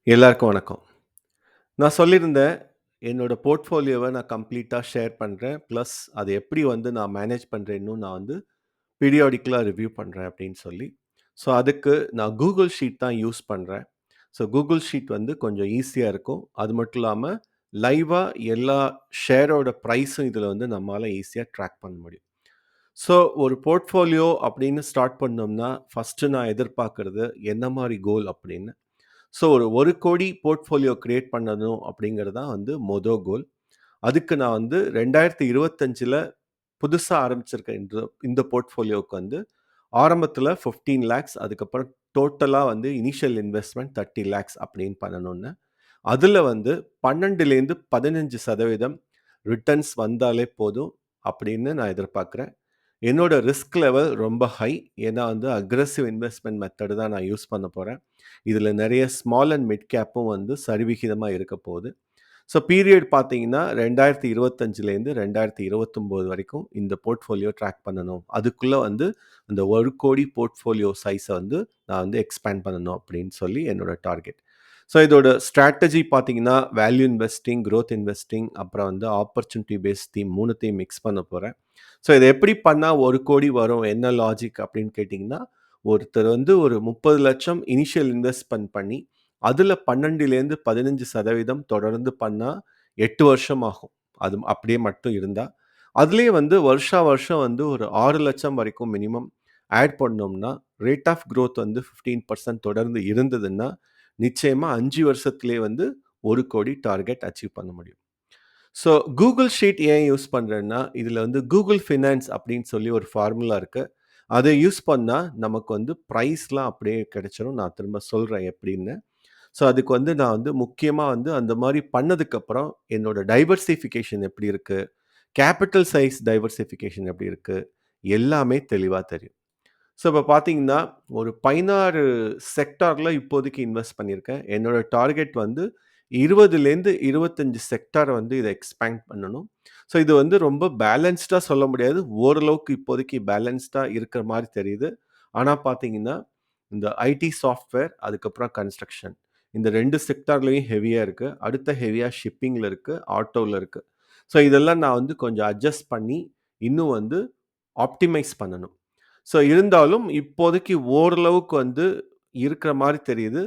எல்லாருக்கும் வணக்கம். நான் சொல்லியிருந்தேன், என்னோட போர்ட்ஃபோலியோவ நான் கம்ப்ளீட்டா ஷேர் பண்றேன். பிளஸ் அத எப்படி வந்து நான் மேனேஜ் பண்றேன்னும் நான் வந்து பீரியாடிக்கலா ரிவ்யூ பண்றேன் அப்படின்னு சொல்லி. ஸோ, அதுக்கு நான் Google ஷீட் தான் யூஸ் பண்றேன். ஸோ, Google ஷீட் வந்து கொஞ்சம் ஈஸியா இருக்கும். அது மட்டும் இல்லாம, லைவா எல்லா ஷேரோட பிரைஸும் இதுல வந்து நம்மால ஈஸியா ட்ராக் பண்ண முடியும். ஸோ, ஒரு போர்ட்ஃபோலியோ அப்படின்னு ஸ்டார்ட் பண்ணோம்னா, ஃபர்ஸ்ட்டு நான் எதிர்பார்க்கிறது என்ன மாரி கோல் அப்படின்னு. ஸோ ஒரு 1,00,00,000 போர்ட்ஃபோலியோ கிரியேட் பண்ணணும் அப்படிங்கிறது தான் வந்து கோல். அதுக்கு நான் வந்து 2025ல புதுசா ஆரம்பிச்சிருக்க இந்த போர்ட்ஃபோலியோவுக்கு வந்து ஆரம்பத்தில 15 லேக்ஸ் அதுக்கப்புறம் டோட்டலா வந்து இனிஷியல் இன்வெஸ்ட்மென்ட் 30 லேக்ஸ் அப்படின்னு பண்ணணும்னு. அதுல வந்து 12லேருந்து 15% ரிட்டர்ன்ஸ் வந்தாலே போதும் அப்படின்னு நான் எதிர்பார்க்கிறேன். என்னோட ரிஸ்க் லெவல் ரொம்ப ஹை. ஏன்னா வந்து அக்ரெசிவ் இன்வெஸ்ட்மென்ட் மெத்தட் தான் நான் யூஸ் பண்ண போறேன். இதுல நெறைய ஸ்மால் அண்ட் மிட் கேப்பும் வந்து சரிவிகிதமா இருக்க போகுது. ஸோ பீரியட் பார்த்தீங்கன்னா, 2025லேருந்து 2029 வரைக்கும் இந்த போர்ட்ஃபோலியோ ட்ராக் பண்ணணும். அதுக்குள்ள வந்து அந்த 1,00,00,000 போர்ட்ஃபோலியோ சைஸ வந்து நான் வந்து எக்ஸ்பேண்ட் பண்ணணும் அப்படின்னு சொல்லி என்னோட டார்கெட். ஸோ இதோட ஸ்ட்ராட்டஜி பார்த்தீங்கன்னா, வேல்யூ இன்வெஸ்டிங், குரோத் இன்வெஸ்டிங் அப்புறம் வந்து ஆப்பர்ச்சுனிட்டி பேஸ்ட் தீம் 3த்தையும் மிக்ஸ் பண்ண போறேன். ஸோ இத எப்படி பண்ணா 1,00,00,000 வரும்? என்ன லாஜிக் அப்படின்னு கேட்டீங்கன்னா, ஒருத்தர் வந்து ஒரு 30,00,000 இனிஷியல் இன்வெஸ்ட்மென்ட் பண்ணி, அதுல 12லேருந்து 15% தொடர்ந்து பண்ணா 8 வருஷம் ஆகும். அது அப்படியே மட்டும் இருந்தா. அதிலேயே வந்து வருஷா வருஷம் வந்து ஒரு 6,00,000 வரைக்கும் மினிமம் ஆட் பண்ணோம்னா, ரேட் ஆஃப் குரோத் வந்து 15% தொடர்ந்து இருந்ததுன்னா, நிச்சயமா 5 வருஷத்திலேயே வந்து 1,00,00,000 டார்கெட் அச்சீவ் பண்ண முடியும். ஸோ கூகுள் ஷீட் ஏன் யூஸ் பண்றேன்னா, இதுல வந்து கூகுள் ஃபினான்ஸ் அப்படின்னு சொல்லி ஒரு ஃபார்முலா இருக்கு. அத யூஸ் பண்ணா நமக்கு வந்து பிரைஸ்லாம் அப்படியே கிடைச்சிரும். நான் திரும்ப சொல்றேன் எப்படின்னு. ஸோ அதுக்கு வந்து நான் வந்து முக்கியமா வந்து அந்த மாரி பண்ணதுக்கப்புறம் என்னோட டைவர்சிஃபிகேஷன் எப்படி இருக்கு? கேப்பிட்டல் சைஸ் டைவர்சிஃபிகேஷன் எப்படி இருக்கு? எல்லாமே தெளிவா தெரியும். ஸோ இப்ப பார்த்தீங்கன்னா, ஒரு 16 செக்டார்ல இப்போதைக்கு இன்வெஸ்ட் பண்ணியிருக்கேன். என்னோட டார்கெட் வந்து 20லேருந்து 25 செக்டார வந்து இத எக்ஸ்பேண்ட் பண்ணணும். ஸோ இது வந்து ரொம்ப பேலன்ஸ்டா சொல்ல முடியாது. ஓரளவுக்கு இப்போதைக்கு பேலன்ஸ்டா இருக்கிற மாரி தெரியுது. ஆனா பார்த்தீங்கன்னா, இந்த ஐடி சாஃப்ட்வேர், அதுக்கப்புறம் கன்ஸ்ட்ரக்ஷன். இந்த 2 செக்டார்லயும் ஹெவியா இருக்கு. அடுத்த ஹெவியா ஷிப்பிங்ல இருக்கு, ஆட்டோல இருக்கு. ஸோ இதெல்லாம் நான் வந்து கொஞ்சம் அட்ஜஸ்ட் பண்ணி, இன்னும் வந்து ஆப்டிமைஸ் பண்ணணும். ஸோ இருந்தாலும் இப்போதைக்கு ஓரளவுக்கு வந்து இருக்கிற மாரி தெரியுது.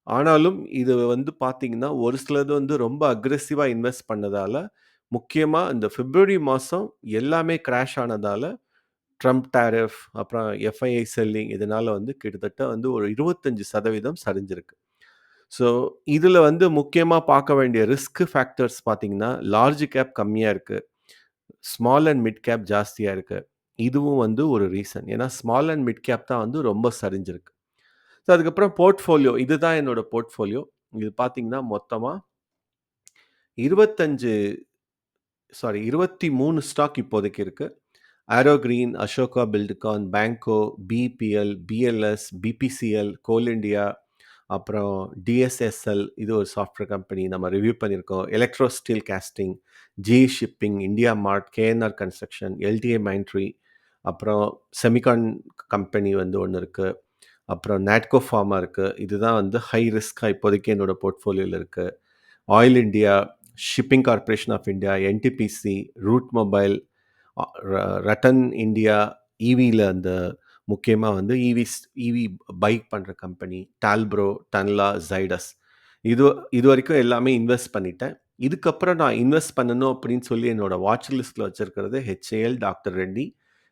ஆனாலும் இது வந்து பார்த்தீங்கன்னா, ஒரு சிலது வந்து ரொம்ப அக்ரெசிவா இன்வெஸ்ட் பண்ணதால, முக்கியமா இந்த பிப்ரவரி மாசம் எல்லாமே கிராஷ் ஆனதால, ட்ரம்ப் டாரிஃப், அப்புறம் எஃப்ஐஐ செல்லிங் இதனால வந்து கிட்டத்தட்ட வந்து ஒரு 25% சரிஞ்சிருக்கு. ஸோ இதுல வந்து முக்கியமா பார்க்க வேண்டிய ரிஸ்க் ஃபேக்டர்ஸ் பார்த்தீங்கன்னா, லார்ஜ் கேப் கம்மியா இருக்கு. ஸ்மால் அண்ட் மிட் கேப் ஜாஸ்தியா இருக்கு. இதுவும் வந்து ஒரு ரீசன். ஏன்னா ஸ்மால் அண்ட் மிட் கேப் தான் வந்து ரொம்ப சரிஞ்சிருக்கு. ஸோ அதுக்கப்புறம் போர்ட்ஃபோலியோ இதுதான் என்னோட போர்ட்ஃபோலியோ. இது பார்த்தீங்கன்னா, மொத்தமா 25 23 ஸ்டாக் இப்போதைக்கு இருக்கு. Arrow Green, Ashoka Buildcon, Banco, BPL, PLS, BPCL, Coal India, அப்புறம் டிஎஸ்எஸ்எல் இது ஒரு சாஃப்ட்வேர் கம்பெனி நம்ம ரிவ்யூ பண்ணியிருக்கோம். Electro Steel casting, G shipping, India Mart, KNR construction, LTA Mindtree, அப்புறம் செமிகான் கம்பெனி வந்து ஒண்ணு இருக்கு. அப்புறம் நாட்கோ ஃபார்மா இருக்கு. இதுதான் வந்து ஹை ரிஸ்க்கா இப்போதைக்கு என்னோட போர்ட்ஃபோலியோல இருக்கு. Oil India, Shipping Corporation of India, NTPC, Route Mobile, அ ர ரட்டன் இண்டியா, ஈவில அந்த முக்கியமா வந்து ஈவி பைக் பண்ற கம்பெனி, டால்ப்ரோ, டன்லா, ஜைடஸ். இது இதுவரைக்கும் எல்லாமே இன்வெஸ்ட் பண்ணிட்டேன். இதுக்கப்புறம் நான் இன்வெஸ்ட் பண்ணணும் அப்படின்னு சொல்லி என்னோட வாட்ச் லிஸ்ட்ல வச்சிருக்கிறது HAL, doctor Reddy,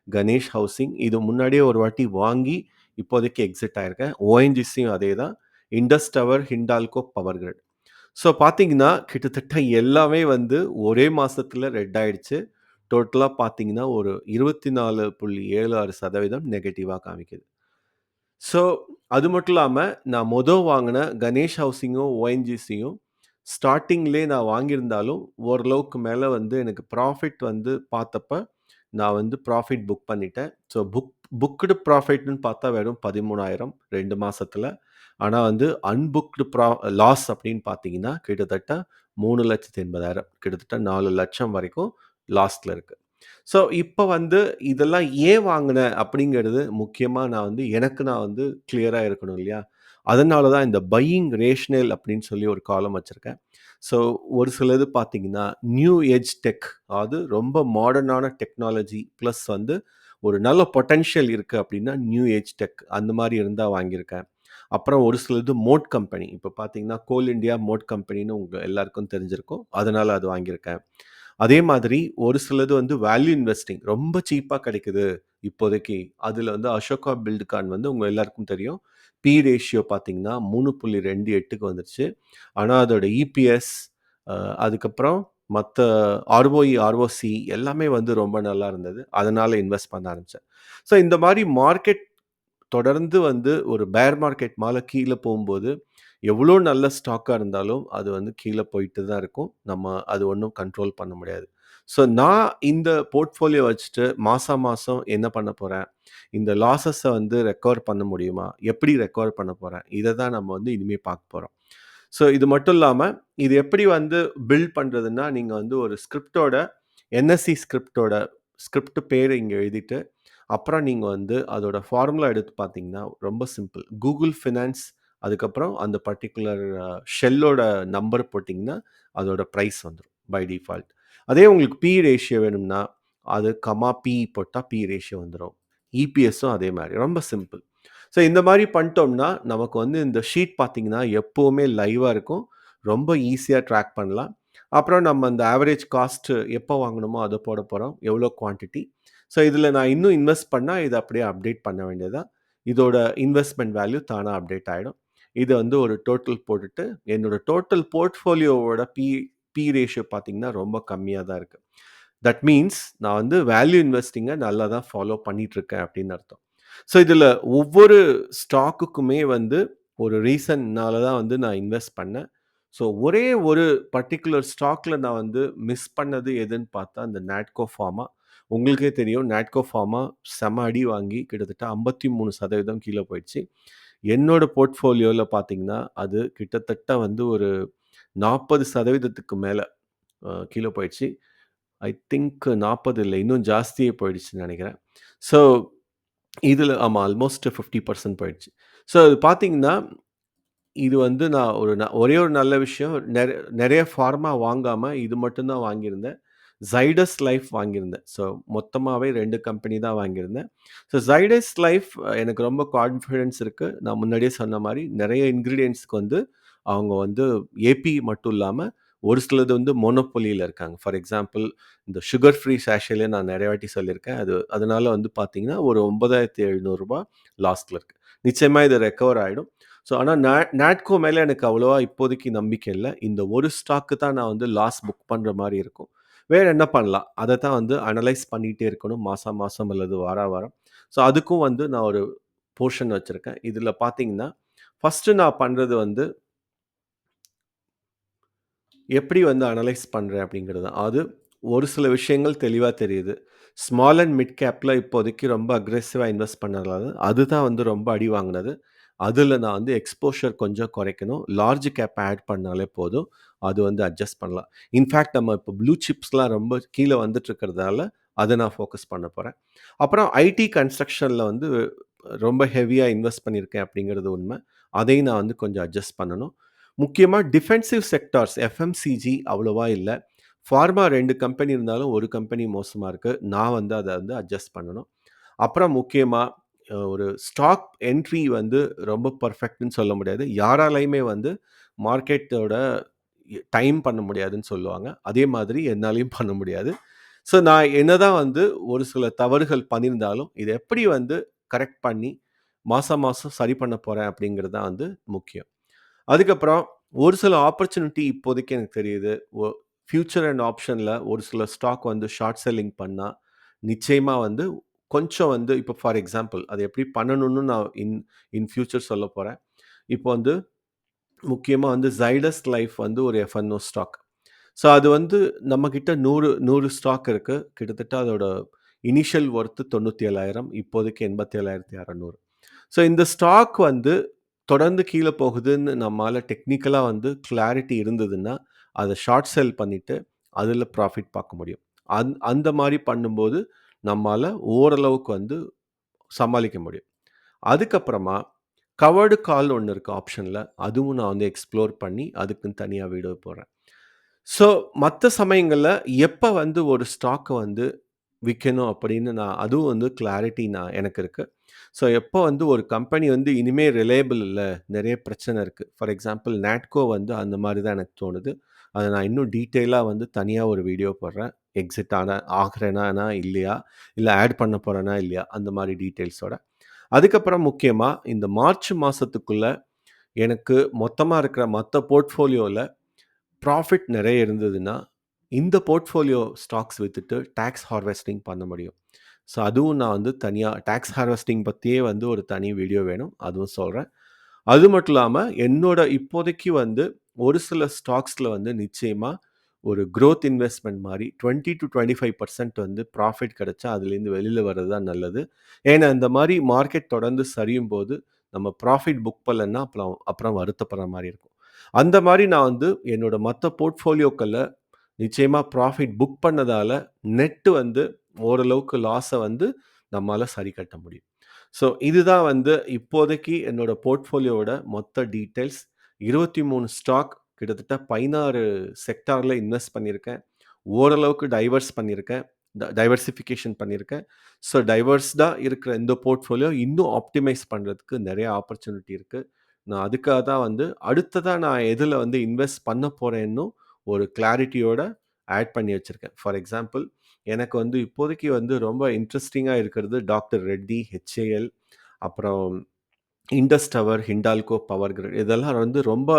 Ganesh housing. இது முன்னாடியே ஒரு வாட்டி வாங்கி இப்போதைக்கு எக்ஸிட் ஆயிருக்கேன். ஓஎன்ஜிசியும் அதே தான். Indus Tower, Hindalco, Power Grid. So பார்த்தீங்கன்னா, கிட்டத்தட்ட எல்லாமே வந்து ஒரே மாசத்துல ரெட் ஆயிடுச்சு. டோட்டலா பார்த்தீங்கன்னா, ஒரு 24.76% நெகட்டிவா காமிக்குது. ஸோ, அது மட்டும் இல்லாம, நான் வாங்குன கணேஷ் ஹவுசிங்கும், ஓஎன்ஜிசியும் ஸ்டார்ட்டிங்லயே நான் வாங்கியிருந்தாலும், ஓரளவுக்கு மேல வந்து எனக்கு ப்ராஃபிட் வந்து பார்த்தப்ப, நான் வந்து ப்ராஃபிட் புக் பண்ணிட்டேன். ஸோ, புக்டு ப்ராஃபிட்ன்னு பார்த்தா வெறும் 13,000 2 மாசத்துல. ஆனா வந்து அன்புக்டு லாஸ் அப்படின்னு பார்த்தீங்கன்னா, கிட்டத்தட்ட 3,80,000 கிட்டத்தட்ட 4,00,000 வரைக்கும் லாஸ்ட்ல இருக்கு. ஸோ, இப்ப வந்து இதெல்லாம் ஏன் வாங்குனேன் அப்படிங்கிறது முக்கியமா நான் வந்து எனக்கு நான் வந்து கிளியரா இருக்கணும் இல்லையா? அதனால தான் இந்த பையிங் ரேஷனல் அப்படின்னு சொல்லி ஒரு காலம் வச்சிருக்கேன். ஸோ ஒரு சிலது பார்த்தீங்கன்னா, நியூ ஏஜ் டெக், அதாவது ரொம்ப மாடர்னான டெக்னாலஜி ப்ளஸ் வந்து ஒரு நல்ல பொட்டன்ஷியல் இருக்கு அப்படின்னா, நியூ ஏஜ் டெக் அந்த மாரி இருந்தா வாங்கியிருக்கேன். அப்புறம் ஒரு சிலது மோட் கம்பெனி. இப்ப பார்த்தீங்கன்னா, கோல் இண்டியா மோட் கம்பெனின்னு உங்க எல்லாருக்கும் தெரிஞ்சிருக்கும். அதனால அது வாங்கியிருக்கேன். அதே மாதிரி ஒரு சிலது வந்து வேல்யூ இன்வெஸ்டிங் ரொம்ப சீப்பா கிடைக்குது இப்போதைக்கு. அதுல வந்து அசோகா பில்ட்கான் வந்து உங்க எல்லாருக்கும் தெரியும். பி ரேஷியோ பார்த்தீங்கன்னா 3.28க்கு வந்துருச்சு. ஆனா அதோட இபிஎஸ் அதுக்கப்புறம் மத்த ஆர்ஓஇ, ஆர்ஓசி எல்லாமே வந்து ரொம்ப நல்லா இருந்தது. அதனால இன்வெஸ்ட் பண்ண ஆரம்பிச்சேன். ஸோ இந்த மாரி மார்க்கெட் தொடர்ந்து வந்து ஒரு பேர் மார்க்கெட் மேல கீழ போம்போது, எவ்வளோ நல்ல ஸ்டாக்கா இருந்தாலும், அது வந்து கீழ போயிட்டு தான் இருக்கும். நம்ம அது ஒண்ணும் கண்ட்ரோல் பண்ண முடியாது. ஸோ நான் இந்த போர்ட்ஃபோலியோ வச்சுட்டு மாசா மாசம் என்ன பண்ண போறேன்? இந்த லாஸஸ வந்து ரெக்கவர் பண்ண முடியுமா? எப்படி ரெக்கவர் பண்ண போறேன்? இத தான் நம்ம வந்து இனிமே பார்க்க போறோம். ஸோ இது மட்டும் இல்லாம, இது எப்படி வந்து பில்ட் பண்றதுன்னா, நீங்க வந்து ஒரு ஸ்கிரிப்ட்டோட என்எஸ்சி ஸ்கிரிப்ட்டோட ஸ்கிரிப்ட் பேர இங்க எழுதிட்டு, அப்புறம் நீங்க வந்து அதோட ஃபார்முலா எடுத்து பார்த்தீங்கன்னா, ரொம்ப சிம்பிள். கூகுள் ஃபினான்ஸ் அதுக்கப்புறம் அந்த பர்ட்டிகுலர் ஷெல்லோட நம்பர் போட்டீங்கன்னா, அதோட பிரைஸ் வந்துரும் பை டிஃபால்ட். அதே உங்களுக்கு பி ரேஷியோ வேணும்னா, அது கமா பி போட்டா பி ரேஷியோ வந்துரும். இபிஎஸ்ஸும் அதே மாரி. ரொம்ப சிம்பிள். ஸோ இந்த மாரி பண்ணிட்டோம்னா, நமக்கு வந்து இந்த ஷீட் பார்த்தீங்கன்னா, எப்பவுமே லைவா இருக்கும். ரொம்ப ஈஸியா ட்ராக் பண்ணலாம். அப்புறம் நம்ம அந்த ஆவரேஜ் காஸ்ட் எப்போ வாங்கணுமோ அத போட போறோம். எவ்வளோ குவான்டிட்டி. ஸோ இதில நான் இன்னும் இன்வெஸ்ட் பண்ணா, இத அப்படியே அப்டேட் பண்ண வேண்டியது தான். இதோட இன்வெஸ்ட்மென்ட் வேல்யூ தானா அப்டேட் ஆயிடும். இத வந்து ஒரு டோட்டல் போட்டுட்டு, என்னோட டோட்டல் போர்ட்ஃபோலியோவோட பி ரேஷியோ பார்த்தீங்கன்னா, ரொம்ப கம்மியா தான் இருக்கு. தட் மீன்ஸ் நான் வந்து வேல்யூ இன்வெஸ்டிங்க நல்லா தான் ஃபாலோ பண்ணிட்டு இருக்கேன் அப்படின்னு அர்த்தம். ஸோ இதில ஒவ்வொரு ஸ்டாக்குக்குமே வந்து ஒரு ரீசன்னால தான் வந்து நான் இன்வெஸ்ட் பண்ணேன். ஸோ ஒரே ஒரு பர்ட்டிகுலர் ஸ்டாக்ல நான் வந்து மிஸ் பண்ணது எதுன்னு பார்த்தா, அந்த நாட்கோ ஃபார்மா. உங்களுக்கே தெரியும் நாட்கோ ஃபார்மா செம அடி வாங்கி கிட்டத்தட்ட 53% கீழ போயிடுச்சு. என்னோட போர்ட்ஃபோலியோல பார்த்தீங்கன்னா, அது கிட்டத்தட்ட வந்து ஒரு 40%க்கு மேல கீழ போயிடுச்சு. ஐ திங்க் 40 இல்ல, இன்னும் ஜாஸ்தியே போயிடுச்சுன்னு நெனைக்கிறேன். ஸோ இதில ஆமா ஆல்மோஸ்ட் 50% போயிடுச்சு. ஸோ அது பார்த்தீங்கன்னா, இது வந்து நான் ஒரே ஒரு நல்ல விஷயம் நெறைய ஃபார்மா வாங்காம இது மட்டும் தான் வாங்கியிருந்தேன். ஜைடஸ் லைஃப் வாங்கியிருந்தேன். ஸோ மொத்தமாவே 2 கம்பெனி தான் வாங்கியிருந்தேன். ஸோ ஜைடஸ் லைஃப் எனக்கு ரொம்ப கான்ஃபிடன்ஸ் இருக்கு. நான் முன்னாடியே சொன்ன மாரி நெறைய இன்கிரீடியன்ட்ஸ்க்கு வந்து அவங்க வந்து ஏபி மட்டும் இல்லாம, ஒரு சிலது வந்து மோனோபோலில இருக்காங்க. ஃபார் எக்ஸாம்பிள் இந்த சுகர் ஃப்ரீ சாஷேல நான் நெறைய வாட்டி சொல்லியிருக்கேன். அதனால வந்து பார்த்தீங்கன்னா, ஒரு ரூ. 9,700 லாஸ்ட்ல இருக்கு. நிச்சயமா இது ரெக்கவர் ஆயிடும். ஸோ ஆனா நாட்கோ மேல எனக்கு அவ்வளவா இப்போதைக்கு நம்பிக்கை இல்ல. இந்த ஒரு ஸ்டாக்கு தான் நான் வந்து லாஸ் புக் பண்ற மாரி இருக்கும். வேற என்ன பண்ணலாம்? அத தான் வந்து அனலைஸ் பண்ணிட்டே இருக்கணும். மாசா மாசம் அல்லது வாரா வாரம். ஸோ அதுக்கும் வந்து நான் ஒரு போர்ஷன் வச்சிருக்கேன். இதுல பார்த்தீங்கன்னா, ஃபர்ஸ்ட்டு நான் பண்றது வந்து எப்படி வந்து அனலைஸ் பண்றேன் அப்படிங்கிறது தான். அது ஒரு சில விஷயங்கள் தெளிவா தெரியுது. ஸ்மால் அண்ட் மிட் கேப்ல இப்போதைக்கு ரொம்ப அக்ரெசிவா இன்வெஸ்ட் பண்ணதால, அதுதான் வந்து ரொம்ப அடி வாங்குனது. அதுல நான் வந்து எக்ஸ்போஷர் கொஞ்சம் குறைக்கணும். லார்ஜ் கேப் ஆட் பண்ணாலே போதும். அது வந்து அட்ஜஸ்ட் பண்ணலாம். இன்ஃபாக்ட் நம்ம இப்போ ப்ளூ சிப்ஸ்லாம் ரொம்ப கீழ வந்துட்டு இருக்கிறதால, அத நான் ஃபோக்கஸ் பண்ண போறேன். அப்புறம் ஐடி கன்ஸ்ட்ரக்ஷன்ல வந்து ரொம்ப ஹெவியா இன்வெஸ்ட் பண்ணியிருக்கேன் அப்படிங்கிறது உண்ம. அதையும் நான் வந்து கொஞ்சம் அட்ஜஸ்ட் பண்ணணும். முக்கியமா டிஃபென்சிவ் செக்டார்ஸ் எஃப்எம்சிஜி அவ்வளவா இல்ல. ஃபார்மா 2 கம்பெனி இருந்தாலும், ஒரு கம்பெனி மோசமா இருக்கு. நான் வந்து அத வந்து அட்ஜஸ்ட் பண்ணணும். அப்புறம் முக்கியமா ஒரு ஸ்டாக் என்ட்ரி வந்து ரொம்ப பெர்ஃபெக்ட்ன்னு சொல்ல முடியாது. யாராலயுமே வந்து மார்க்கெட்டோட டைம் பண்ண முடியாதுன்னு சொல்லுவாங்க. அதே மாதிரி என்னாலயும் பண்ண முடியாது. ஸோ நான் என்னதான் வந்து ஒரு சில தவறுகள் பண்ணியிருந்தாலும், இத எப்படி வந்து கரெக்ட் பண்ணி மாசா மாசம் சரி பண்ண போறேன் அப்படிங்கிறது தான் வந்து முக்கியம். அதுக்கப்புறம் ஒரு சில ஆப்பர்ச்சுனிட்டி இப்போதைக்கு எனக்கு தெரியுது. ஃபியூச்சர் அண்ட் ஆப்ஷன்ல ஒரு சில ஸ்டாக் வந்து ஷார்ட் செல்லிங் பண்ணா, நிச்சயமா வந்து கொஞ்சம் வந்து இப்போ ஃபார் எக்ஸாம்பிள் அது எப்படி பண்ணணும்னு நான் இன் ஃபியூச்சர் சொல்லப் போறேன். இப்போ வந்து முக்கியமா வந்து ஜைடஸ் லைஃப் வந்து ஒரு எஃப்என்ஓ ஸ்டாக். ஸோ அது வந்து நம்மகிட்ட 100 ஸ்டாக் இருக்கு. கிட்டத்தட்ட அதோட இனிஷியல் வொர்த் 97,000 இப்போதைக்கு 87,600. ஸோ இந்த ஸ்டாக் வந்து தொடர்ந்து கீழ போகுதுன்னு நம்மால டெக்னிக்கலா வந்து கிளாரிட்டி இருந்ததுன்னா, அத ஷார்ட் செல் பண்ணிட்டு, அதில ப்ராஃபிட் பார்க்க முடியும். அந்த மாரி பண்ணும்போது, நம்மால ஓரளவுக்கு வந்து சமாளிக்க முடியும். அதுக்கப்புறமா கவர்டு கால் ஒண்ணு இருக்கு ஆப்ஷன்ல. அதுவும் நான் வந்து எக்ஸ்ப்ளோர் பண்ணி, அதுக்குன்னு தனியா வீடியோ போடுறேன். ஸோ, மத்த சமயங்கள்ல எப்ப வந்து ஒரு ஸ்டாக்க வந்து விக்கணும் அப்படின்னு அதுவும் வந்து கிளாரிட்டி எனக்கு இருக்கு. ஸோ, எப்போ வந்து ஒரு கம்பெனி வந்து இனிமே ரிலையபிள் இல்ல, நெறைய பிரச்சனை இருக்கு. ஃபார் எக்ஸாம்பிள் நாட்கோ வந்து அந்த மாரி தான் எனக்கு தோணுது. அத நான் இன்னும் டீட்டெயிலா வந்து தனியா ஒரு வீடியோ போடுறேன். எக்ஸிட் ஆகுறேனா இல்லையா? இல்ல ஆட் பண்ண போறேனா இல்லையா? அந்த மாரி டீட்டெயில்ஸோட. அதுக்கப்புறம் முக்கியமா இந்த மார்ச் மாசத்துக்குள்ள எனக்கு மொத்தமா இருக்கிற மத்த போர்ட்ஃபோலியோல ப்ராஃபிட் நெறைய இருந்ததுன்னா, இந்த போர்ட்ஃபோலியோ ஸ்டாக்ஸ் வித்துட்டு டாக்ஸ் ஹார்வெஸ்டிங் பண்ண முடியும். ஸோ, அதுவும் நான் வந்து தனியா டாக்ஸ் ஹார்வெஸ்டிங் பத்தியே வந்து ஒரு தனி வீடியோ வேணும். அதுவும் சொல்றேன். அது மட்டும் இல்லாம, என்னோட இப்போதைக்கு வந்து ஒரு சில ஸ்டாக்ஸ்ல வந்து நிச்சயமா ஒரு குரோத் இன்வெஸ்ட்மென்ட் மாரி 20-25% வந்து ப்ராஃபிட் கிடைச்சா அதுலேருந்து வெளில வர்றது தான் நல்லது. ஏன்னா, இந்த மாரி மார்க்கெட் தொடர்ந்து சரியும்போது, நம்ம ப்ராஃபிட் புக் பண்ணலன்னா, அப்புறம் வருத்தப்படுற மாரி இருக்கும். அந்த மாரி நான் வந்து என்னோட மத்த போர்ட்ஃபோலியோக்கள்ல நிச்சயமா ப்ராஃபிட் புக் பண்ணதால, நெட் வந்து ஓரளவுக்கு லாஸ வந்து நம்மால சரி கட்ட முடியும். ஸோ, இதுதான் வந்து இப்போதைக்கு என்னோட போர்ட்ஃபோலியோவோட மொத்த டீட்டெயில்ஸ். 23 ஸ்டாக் கிட்டத்தட்ட 16 செக்டார்ல இன்வெஸ்ட் பண்ணியிருக்கேன். ஓரளவுக்கு பண்ணியிருக்கேன். டைவர்சிஃபிகேஷன் பண்ணியிருக்கேன். ஸோ, டைவர்ஸ்டா இருக்கிற இந்த போர்ட்ஃபோலியோ இன்னும் ஆப்டிமைஸ் பண்றதுக்கு நெறைய ஆப்பர்ச்சுனிட்டி இருக்கு. நான் அதுக்காக தான் வந்து அடுத்ததா நான் எதுல வந்து இன்வெஸ்ட் பண்ண போறேன்னும் ஒரு கிளாரிட்டியோட ஆட் பண்ணி வச்சிருக்கேன். ஃபார் எக்ஸாம்பிள் எனக்கு வந்து இப்போதைக்கு வந்து ரொம்ப இன்ட்ரஸ்டிங்கா இருக்கிறது டாக்டர் ரெட்டி, HAL அப்புறம் Indus Tower, Hindalco Power Grid இதெல்லாம் வந்து ரொம்ப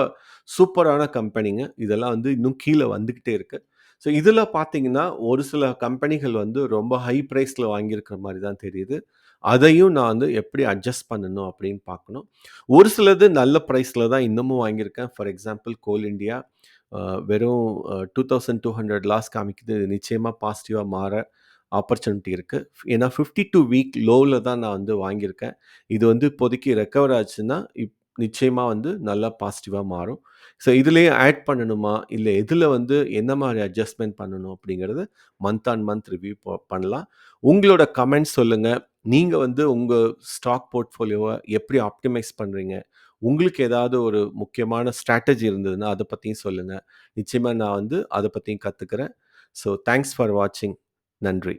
சூப்பரான கம்பெனிங்க. இதெல்லாம் வந்து இன்னும் கீழ வந்துகிட்டே இருக்கு. ஸோ, இதுல பார்த்தீங்கன்னா, ஒரு சில கம்பெனிகள் வந்து ரொம்ப ஹை பிரைஸ்ல வாங்கியிருக்கிற மாரி தான் தெரியுது. அதையும் நான் வந்து எப்படி அட்ஜஸ்ட் பண்ணணும் அப்படின்னு பார்க்கணும். ஒரு சிலது நல்ல பிரைஸ்ல தான் இன்னமும் வாங்கியிருக்கேன். ஃபார் எக்ஸாம்பிள் கோல் இண்டியா அ வெறும் 2200 லாஸ் காமிக்குது. இது நிச்சயமா பாசிட்டிவா மாற ஆப்பர்ச்சுனிட்டி இருக்கு. ஏன்னா 52 வீக் லோவ்ல தான் நான் வந்து வாங்கியிருக்கேன். இது வந்து இப்போதைக்கு ரெக்கவர் ஆச்சுன்னா, நிச்சயமா வந்து நல்லா பாசிட்டிவா மாறும். ஸோ, இதுலயே ஆட் பண்ணணுமா? இல்ல எதுல வந்து என்ன மாரி அட்ஜஸ்ட்மென்ட் பண்ணணும் அப்படிங்கிறது மந்த் ஆன் மந்த் ரிவ்யூ பண்ணலாம். உங்களோட கமெண்ட்ஸ் சொல்லுங்க. நீங்க வந்து உங்க ஸ்டாக் போர்ட்ஃபோலியோவ எப்படி ஆப்டிமைஸ் பண்றீங்க? உங்களுக்கு ஏதாவது ஒரு முக்கியமான ஸ்ட்ராட்டஜி இருந்ததுன்னா, அத பத்தியும் சொல்லுங்க. நிச்சயமா நான் வந்து அத பத்தியும் கத்துக்கிறேன். ஸோ, தேங்க்ஸ் ஃபார் வாட்சிங். நன்றி.